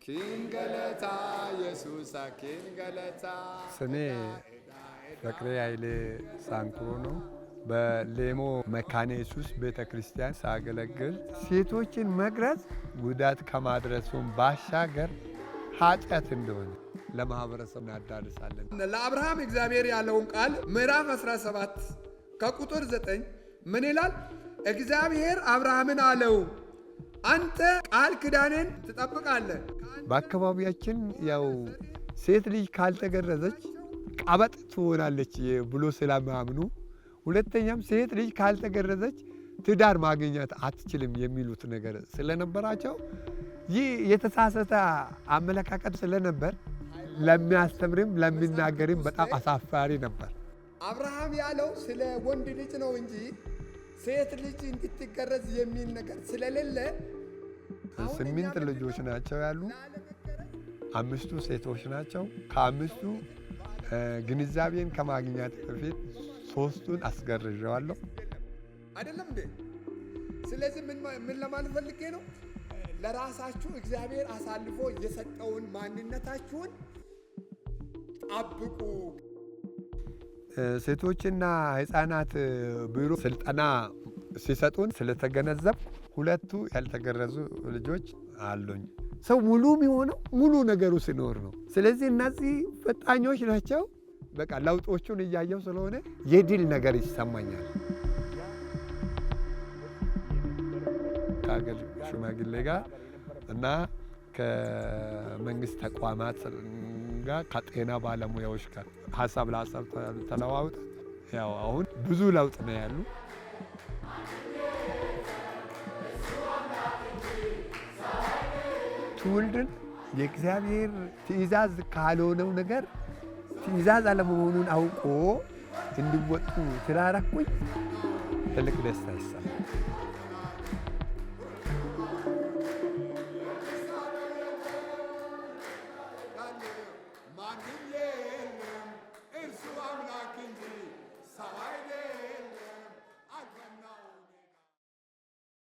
ኪንገለታ ኢየሱስ ኪንገለታ ስሜ ፍቅሬ ኃይሌ ሳንኩሮ ነው። በሌሞ መካነ ኢየሱስ ቤተክርስቲያን ሳገለግል ሴቶችን መግረዝ ጉዳት ከማድረሱም ባሻገር ኃጢአት እንደሆነ ለማህበረሰብ እናዳርሳለን። ለአብርሃም እግዚአብሔር ያለውን ቃል ምዕራፍ 17 ከቁጥር 9 ምን ይላል? እግዚአብሔር አብርሃምን አለው አንተ ቃል ኪዳኔን ትጠብቃለህ። በአካባቢያችን ያው ሴት ልጅ ካልተገረዘች ቀበጥ ትሆናለች ብሎ ስለማያምኑ፣ ሁለተኛም ሴት ልጅ ካልተገረዘች ትዳር ማግኘት አትችልም የሚሉት ነገር ስለነበራቸው ይህ የተሳሳተ አመለካከት ስለነበር ለሚያስተምርም ለሚናገርም በጣም አሳፋሪ ነበር። አብርሃም ያለው ስለ ወንድ ልጅ ነው እንጂ ሴት ልጅ እንድትገረዝ የሚል ነገር ስለሌለ 8 ልጆች ናቸው ያሉ፣ 5ቱ ሴቶች ናቸው። ከ5ቱ ግንዛቤን ከማግኘት በፊት 3ቱን አስገርዣዋለሁ። አይደለም እንዴ? ስለዚህ ምን ለማለት ፈልጌ ነው? ለራሳችሁ እግዚአብሔር አሳልፎ የሰጠውን ማንነታችሁን ጠብቁ። ሴቶችና ሕፃናት ቢሮ ስልጠና ሲሰጡን ስለተገነዘብ 2 ያልተገረዙ ልጆች አሉኝ። ሰው ሙሉ የሚሆነው ሙሉ ነገሩ ሲኖር ነው። ስለዚህ እነዚህ ፈጣኞች ናቸው። በቃ ለውጦቹን እያየው ስለሆነ የድል ነገር ይሰማኛል። ከአገር ሽማግሌ ጋር እና ከመንግስት ተቋማት ጋር ከጤና ባለሙያዎች ጋር ሀሳብ ለሀሳብ ተለዋውጠን ያው አሁን ብዙ ለውጥ ነው ያሉ። ትውልድን የእግዚአብሔር ትእዛዝ ካልሆነው ነገር ትእዛዝ አለመሆኑን አውቆ እንዲወጡ ስላረኩኝ ትልቅ ደስታ ይሰማል።